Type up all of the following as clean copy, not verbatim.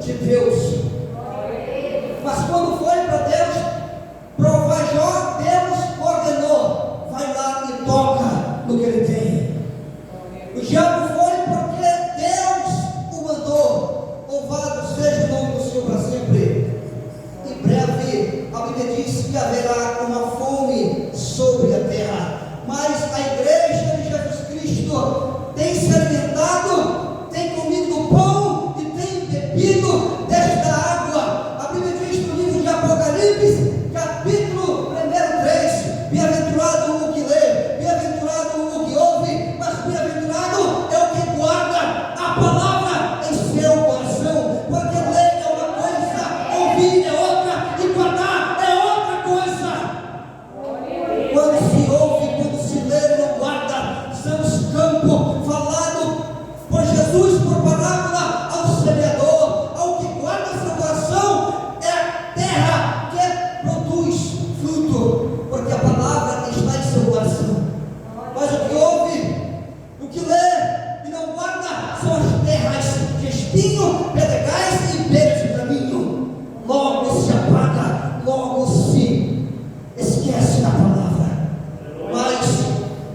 de Deus. Mas quando foi para Deus provar Jó, Deus ordenou: vai lá e toca no que ele tem. O diabo foi porque Deus o mandou. Louvado seja o nome do Senhor para sempre. Em breve, a Bíblia diz que haverá uma fome sobre a terra, mas a igreja de Jesus Cristo tem se alimentado, tem comido pão e tem bebido desta água. A Bíblia diz no livro de Apocalipse, capítulo 3, bem-aventurado o que lê, bem-aventurado o que ouve, mas bem-aventurado é o que guarda a palavra em seu coração, porque ler é uma coisa, ouvir é outra e guardar é outra coisa. Quando se ouve, quando se lê, não guarda, somos campo falado por Jesus, por parábola ao semeador. Ao que guarda seu coração é a terra que produz fruto, porque a palavra está em seu coração. Mas o que ouve, o que lê e não guarda são as terras de espinho, pedregais e beiras de caminho. Logo se apaga, logo se esquece da palavra. Mas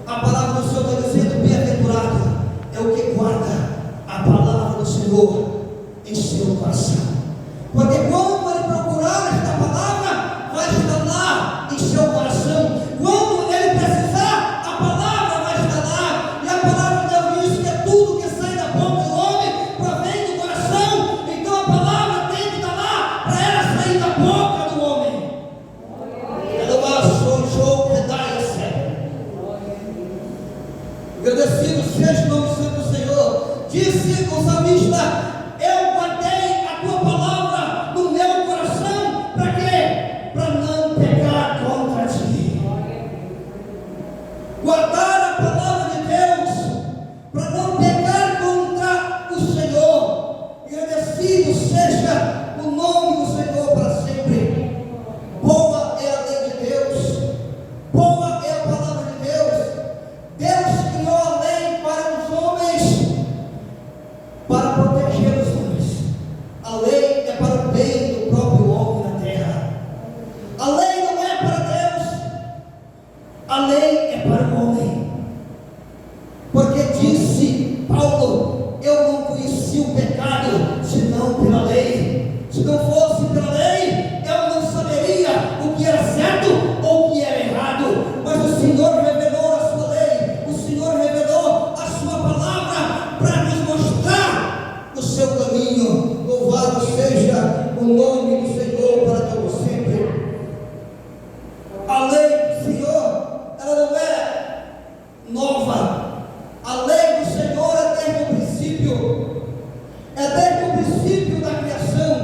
a palavra do Senhor está dizendo: bem-aventurado é o que guarda a palavra do Senhor em seu coração, porque quando ele procurar esta palavra, vai estar lá em seu coração. Quando ele precisar, a palavra vai estar lá. E a palavra de Deus diz que é tudo que sai da boca do homem provém do coração. Então a palavra tem que estar lá para ela sair da boca do homem. Agradecido seja o nome santo do Senhor. Disse o salmista: eu guardei a tua palavra no meu coração. Para quê? Para não pecar contra ti. Guardar a palavra de Deus para não pecar contra o Senhor. Agradecido seja o nome do Senhor para sempre. Boa é a lei de Deus, boa é a palavra de Deus. Deus criou a lei para os homens, para proteger os homens. A lei é para o bem do próprio homem na terra. A lei não é para Deus, a lei é para o homem. Porque disse Paulo: eu não conheci o pecado senão pela lei. Se não fosse pela lei, eu não saberia o que era certo ou o que era errado. Mas o Senhor revelou a sua lei, o Senhor revelou a sua palavra para nos mostrar o seu caminho. Louvado seja o nome do Senhor para todos sempre. A lei do Senhor, ela não é nova. A lei do Senhor é desde o princípio. É desde o princípio da criação.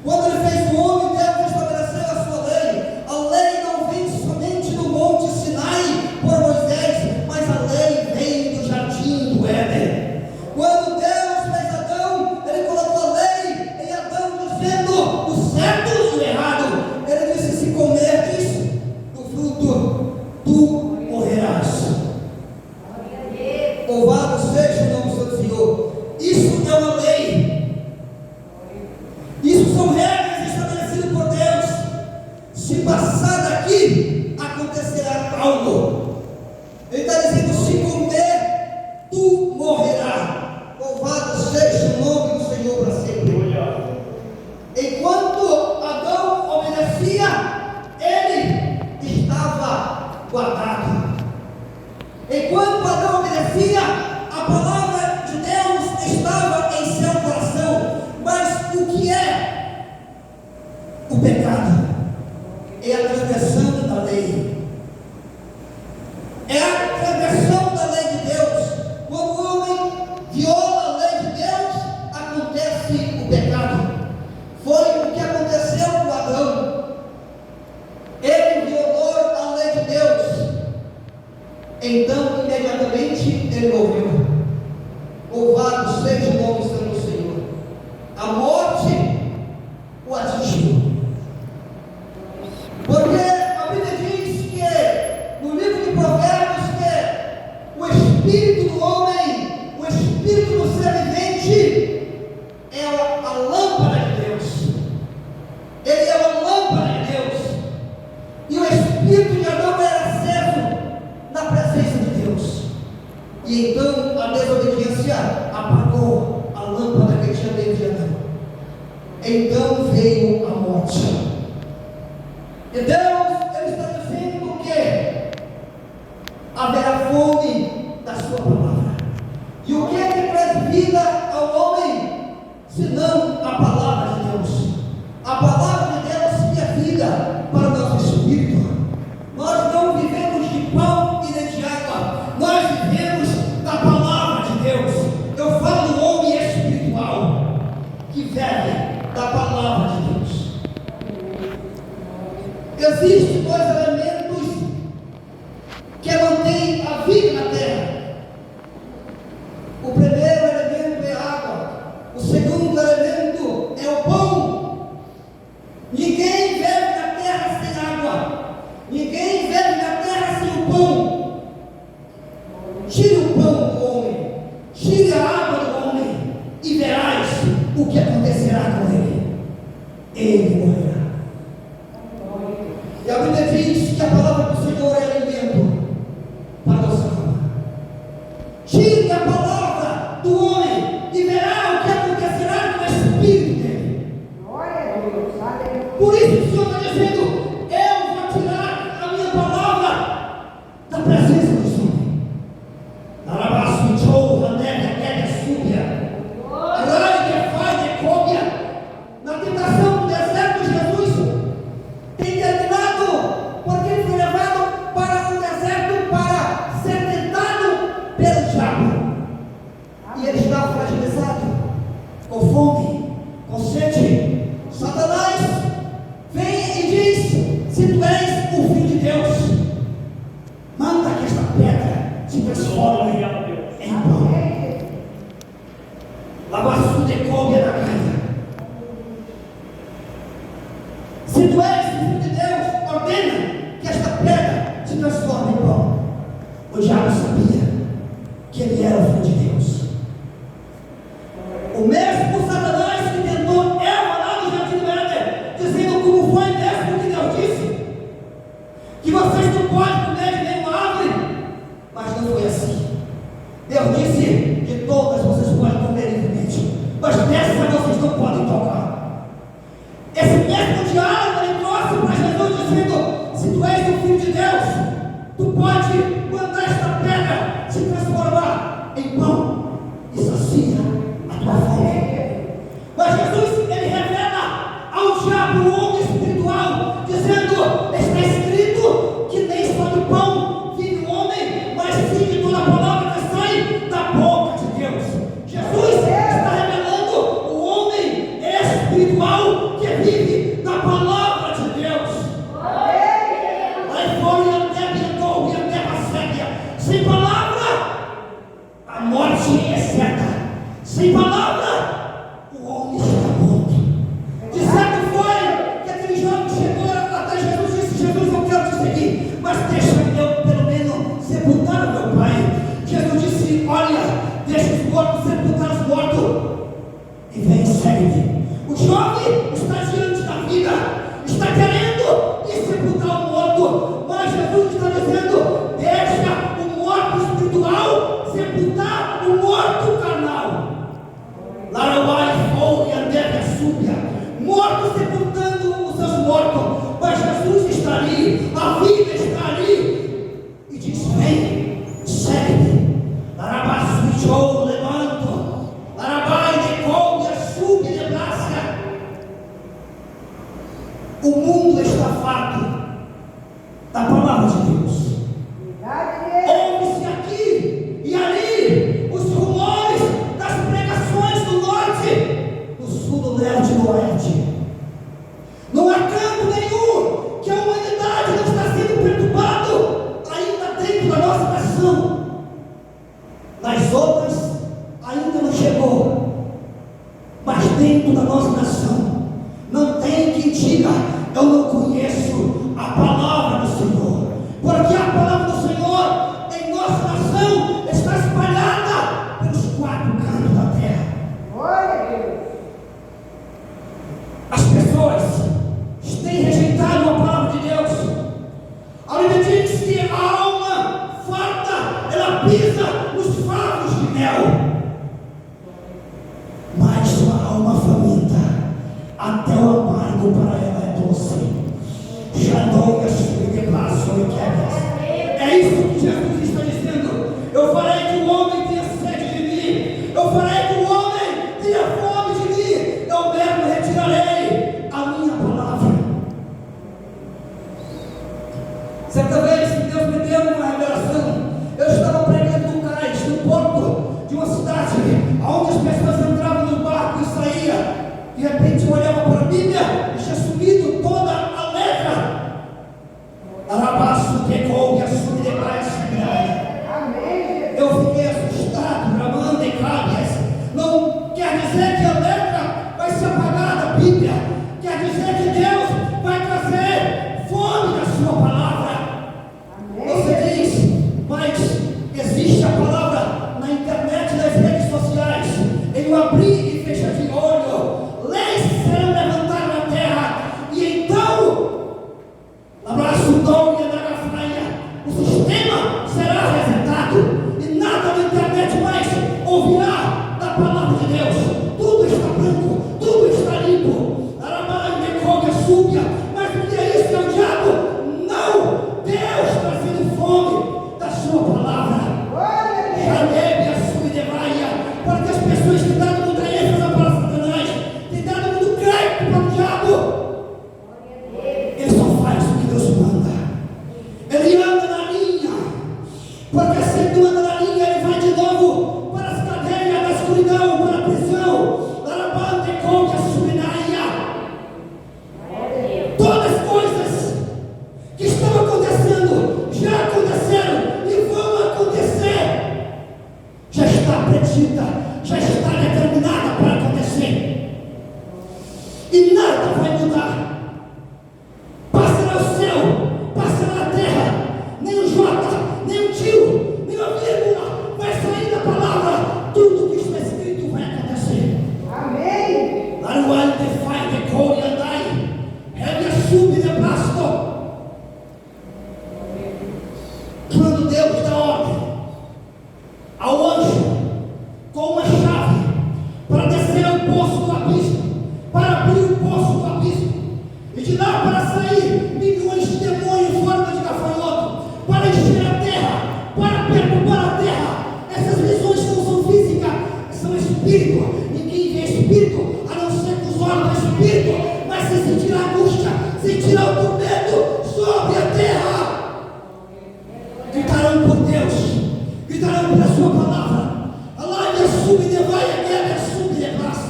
Quando ele fez o homem, Deus estabeleceu a sua lei. A lei não vem somente do Monte Sinai por Moisés, mas a lei vem do jardim do Éden. Quando Deus fez Adão, ele colocou a lei em Adão, dizendo o certo e o errado. Ele disse: se comerdes do fruto, tu morrerás. Louvado seja o nome do Santo Senhor. Isso é uma lei. Isso são regras estabelecidas por Deus. Se passar daqui, acontecerá algo. Ele está dizendo: se comer, tu morrerás. Louvado seja o nome do Senhor para sempre. Enquanto Adão obedecia, ele estava guardado. Enquanto Adão obedecia, a palavra de Deus estava em seu coração. Mas o que é o pecado? É a transgressão da lei. É a transgressão da lei de Deus. Quando o homem viola a lei de Deus, acontece o pecado. Foi o que aconteceu com Adão. Ele violou a lei de Deus. Então, imediatamente, ele morreu. Louvado seja o nome santo do Senhor. A morte o atingiu. Porque a Bíblia diz Então veio a morte. E Deus, Ele está dizendo que haverá fome da sua palavra. E o que é que traz vida ao homem, senão a palavra de Deus? A palavra de Deus que é vida para o nosso espírito. Nós não vivemos de pão e nem de água, nós vivemos da palavra de Deus. Eu falo do homem espiritual, que vive da palavra de Deus. Existem dois elementos que mantêm a vida na terra. O primeiro elemento é a água, o segundo elemento é o pão. Ninguém vive na terra sem água, ninguém vive na terra sem o pão. Tire o pão do homem, tire a água do homem, e verás o que acontecerá com ele. Ele morrerá. E a Bíblia diz que a palavra do Senhor é alimento para a nossa alma. Tire a palavra do homem e verá o que acontecerá com o espírito dele. Por isso o Senhor está dizendo: eu vou tirar a minha palavra da presença dos homens. Arabaço, Joe, Ranélia, Kélia, Súbia, Raia, Fai, Decóbia. Na tentação do deserto, Jesus tem terminado, porque ele foi levado para o deserto para ser tentado pelo diabo. E ele estava fragilizado, com fome, com sede. Satanás vem e diz: se tu és o Filho de Deus, manda que esta pedra se transforme em pão. Lavaçu de cóbia na caia. Se tu és o Filho de Deus, ordena que esta pedra se transforme em pão. O diabo sabia que ele era o Filho de Deus. O mesmo Satanás que tentou Eva lá no jardim do Éden, dizendo: como foi mesmo que Deus disse que vocês não podem comer de nenhuma árvore. Mas não foi assim. Deus disse: de todas vocês podem comer livremente, mas dessa vocês não podem tocar. Esse mesmo diálogo ele trouxe para Jesus, dizendo: se tu és o Filho de Deus, tu pode mandar esta pedra se transformar em pão e sacia a tua fome. Mas Jesus, ele revela ao diabo o homem espiritual, dizendo: está escrito que nem só de pão vive o homem, mas sim de toda a palavra que sai da boca de Deus. Jesus está revelando o homem espiritual que vive da palavra de Deus. Aí foi e até tentou e até passeia. Sem palavra, a morte é certa. Sem palavra, o homem está morto. De certo foi que aquele jovem chegou até Jesus e disse: Jesus, eu quero te seguir, mas deixa eu pelo menos sepultar o meu pai. Jesus disse: olha, deixa os mortos sepultar os mortos e vem e segue-me. O jovem está diante da vida, está querendo ir sepultar o morto, mas Jesus está dizendo: deixa o morto espiritual sepultar o morto carnal. Larawai, Fou e Andévia, Súbia, mortos sepultando os seus mortos, mas Jesus está ali, a vida está ali, e diz: vem, segue-me. Larabaçu, Joe, levanto, Larabai, Decóbia, Súbia, Neblasca. O mundo está farto da palavra de Deus. Ouve-se aqui e ali os rumores das pregações do norte, do sul, do leste e do oeste. Não há canto nenhum que a humanidade não está sendo perturbada ainda dentro da nossa nação. Nas outras ainda não chegou, mas dentro da nossa nação não tem quem diga: eu não conheço a palavra do Senhor, porque a palavra do Senhor em nossa nação está espalhada pelos quatro cantos da terra. As pessoas têm rejeitado a palavra de Deus. A Bíblia diz que a alma farta, ela pisa nos favos de mel, mas uma alma faminta até o amargo para ela é doce. Xandonga, de braço e quebras. É isso que Jesus está dizendo. Eu farei que o homem tenha sede de mim. Eu farei que o homem tenha fome de mim. Eu mesmo retirarei a minha palavra. Certa vez, Deus me deu uma revelação. Eu estava pregando no cais, no porto de uma cidade, onde as pessoas entravam no barco e saíam. De repente eu olhava para a Bíblia e tinha sumido toda a letra. Arabaço, pegou e assume de baixo. Eu fiquei assustado, bramando em cábias. Não quer dizer que a letra vai ser apagada, a Bíblia. Quer dizer que Deus vai trazer fome da sua palavra. Você diz, mas existe a palavra na internet, nas redes sociais. Eu abri e fecha de olho. Leis serão levantadas na terra. E então, abraço o dom e a nagafaia. O sistema será resetado. E nada na internet mais ouvirá da palavra de Deus. Tudo está branco, tudo está limpo. Arabai, Mecoga, Súbia. Mas o que é isso, meu diabo? Não! Deus trazendo fome da sua palavra. Janebe, a Subidevaia. Porque as pessoas têm dado muita ênfase para Satanás, têm dado muito crédito para o diabo. Ele só faz o que Deus manda. Ele anda na linha. Porque se ele anda na linha, ele vai de novo para as cadeias da escuridão, para a prisão. Larabande, contra a Subinaia. Todas as coisas que estão acontecendo, já aconteceram e vão acontecer. Já está predita, já está determinada para acontecer. E nada vai mudar. Passará o céu, passará a terra. Nem o J, nem o tio, nem a vírgula vai sair da palavra. Tudo que está escrito vai acontecer. Amém. Larual de fai de cor e andai. Rega sube de pasto. Quando Deus dá ordem ao anjo com uma chave para descer ao poço do abismo, para abrir o poço do abismo, e de lá para sair milhões de demônios em forma de gafanhoto, para encher a terra, para perturbar a terra. Essas visões não são físicas, são espírito. Ninguém vê espírito, a não ser com os olhos do espírito, mas se sentirá angústia, sentirá o tormento sobre a terra. Gritarão por Deus, gritarão pela sua palavra. Allah me assume de vai, me assume de braço.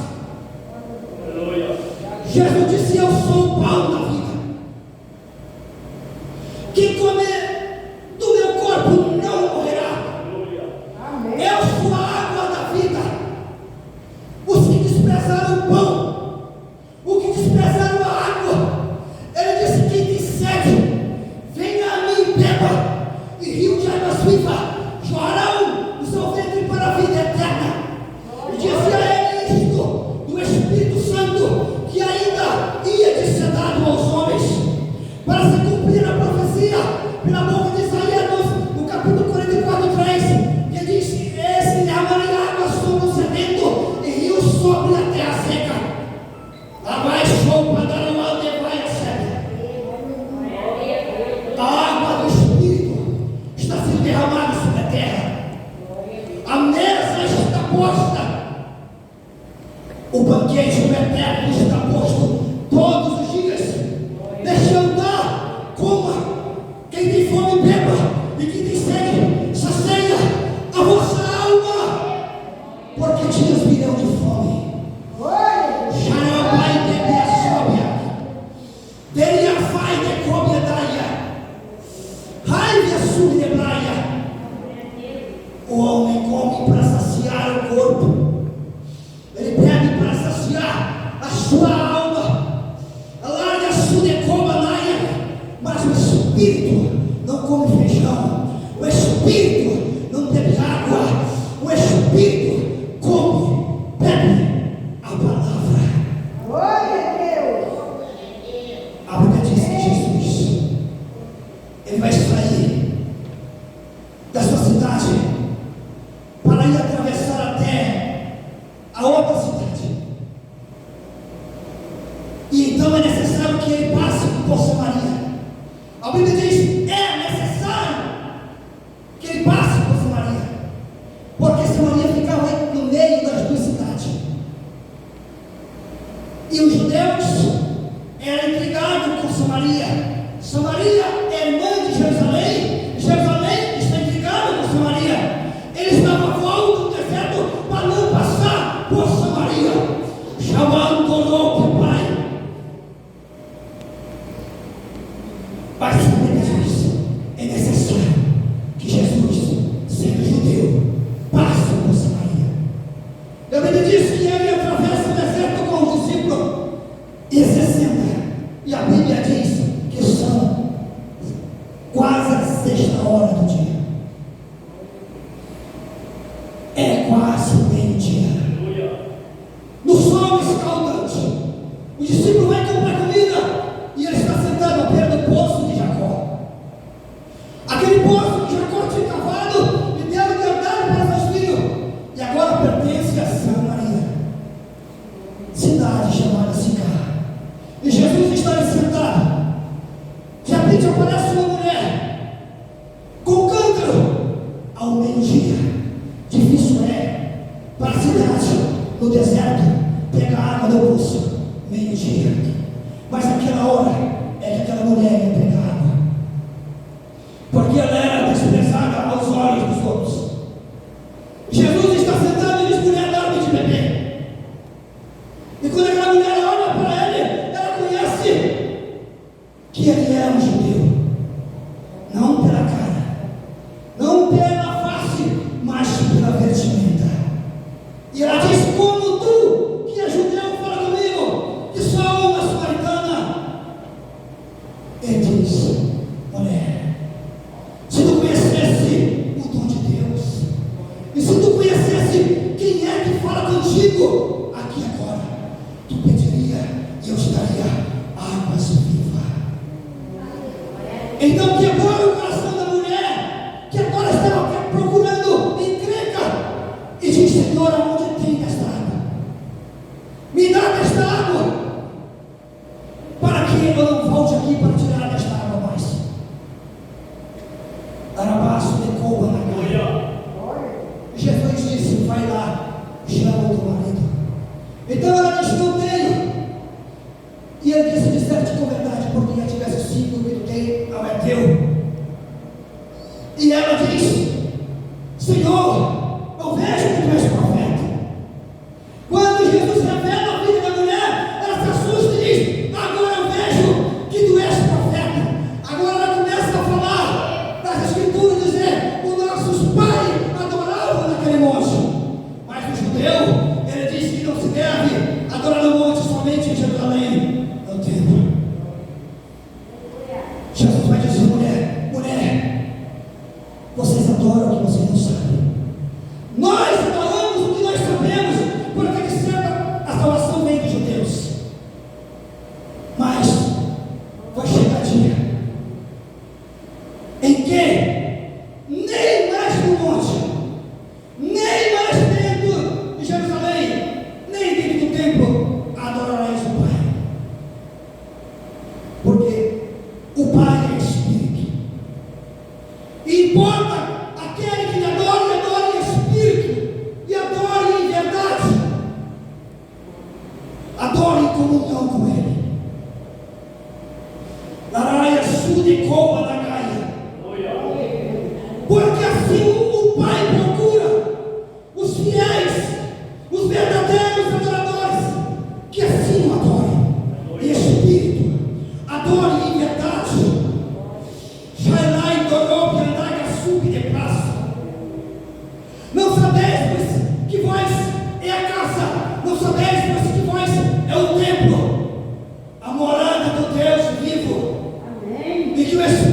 Jesus disse: eu sou o pão da vida. Quem comer do meu corpo não morrerá. Eu sou a água da vida. Os que desprezaram o pão, os que desprezaram a água, ele disse: quem tem sede, venha a mim e beba. E rio de águas vivas jorrarão do seu ventre para a vida eterna. E dizia ele isto do Espírito Santo, que ainda ia de ser dado aos homens, para se cumprir a profecia pela boca de Isaías no capítulo 44:3, que diz: esse derramará água sobre o sedento e rios sobre a terra seca. Abaixou para dar uma vai a seca. A água do Espírito está sendo derramada sobre a terra. A mesa está posta. O banquete eterno está posto todos os dias. Deixe andar, coma. Quem tem fome, beba. E quem tem sede, sacia a vossa alma. Porque dias virão de fome. Xarabai de Beaçóbia. Deriafai de Cobiadaia. Raiva sube de praia. O homem come para saciar o corpo. Ele bebe para saciar a sua alma. Então é necessário que ele passe por Samaria. A Bíblia diz: é necessário que ele passe por Samaria, porque Samaria ficava no meio das duas cidades. E os judeus eram intrigados com Samaria. Samaria é irmã de Jerusalém. Jerusalém está intrigada com Samaria. Eles estavam fora do deserto para não passar por Samaria. Chamando o Pai. Mas a Bíblia diz: é necessário que Jesus, sendo judeu, passe por Samaria. A Bíblia diz que ele atravessa o deserto com os discípulos e 60. E a Bíblia diz que são quase a 6h do dia. É quase meio-dia. No sol escaldante, o discípulo vai comprar comida e ele está sentado à beira do poço de Jacó. Aquele poço que Jacó tinha cavado e deu liberdade para seus filhos, e agora pertence a Samaria, cidade chamada Sicar. E Jesus está ali sentado. De repente aparece uma mulher com um cântaro ao meio-dia. Difícil é para a cidade, no deserto, pegar água do poço, meio-dia. Mas naquela hora é que aquela mulher ia pegar água, porque ela era desprezada aos olhos dos outros. Jesus está sentado e diz: mulher, dá-me de beber. E quando aquela mulher olha para ele, ela conhece que ele é um judeu, não pela cara, não pela face, mas pela vestimenta. E ela diz: como tu, que é judeu, fala comigo, que sou uma samaritana? Ele diz: mulher, se tu conhecesse o dom de Deus, e se tu conhecesse quem é que fala contigo aqui agora, tu pediria e eu te daria águas vivas. Então quebrou o coração da mulher, que agora estava procurando encrenca, e diz: Senhor, aonde tem esta água? Me dá desta água, para que eu não volte aqui para tirar desta água mais. Arabaço de couva na gaia. Jesus disse: vai lá, chama o teu marido. Então ela disse: não tenho. E ele disse: disseste com verdade, porque já tivesse 5 que tu tem, não é teu. E ela diz: Senhor, eu vejo que tu és profeta. Quando Jesus revela a vida da mulher, ela se assusta e diz: agora eu vejo que tu és profeta. Agora ela começa a falar das escrituras, dizer: os nossos pais adoravam naquele monte. Mas o judeu, ele diz que não se deve adorar no monte somente em Jerusalém, no templo. Jesus vai dizer: mulher, vocês adoram o que vocês não sabem. Nós adoramos o que nós sabemos, porque de certo a salvação vem dos judeus. Mas vai chegar dia em que nem mais no monte, nem mais dentro de Jerusalém, nem dentro do templo adorareis o Pai, porque o Pai é Espírito. E importa aquele que adore em Espírito e adore em verdade, adore em comunhão com Ele. Laraia sude coba da gaia, porque assim o Pai procura os fiéis, os verdadeiros adoradores, que assim o adorem em Espírito, adorem em verdade. Não sabeis, pois, que vós é a casa, não sabeis, pois, que vós é o templo, a morada do Deus vivo. Amém. E que o Espírito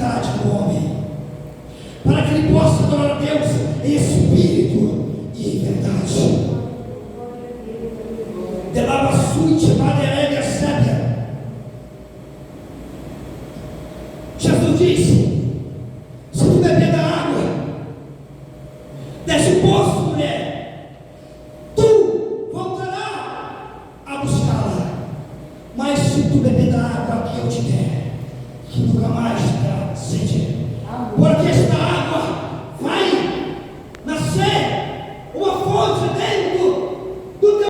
integridade do homem, para que ele possa adorar a Deus em espírito e em verdade. Delabasuite, Maderega, Sébia. Jesus disse: se tu beber da água desse poço, mulher, tu voltará a buscá-la. Mas se tu beber da água que eu te der, tu nunca mais terá sede. Porque está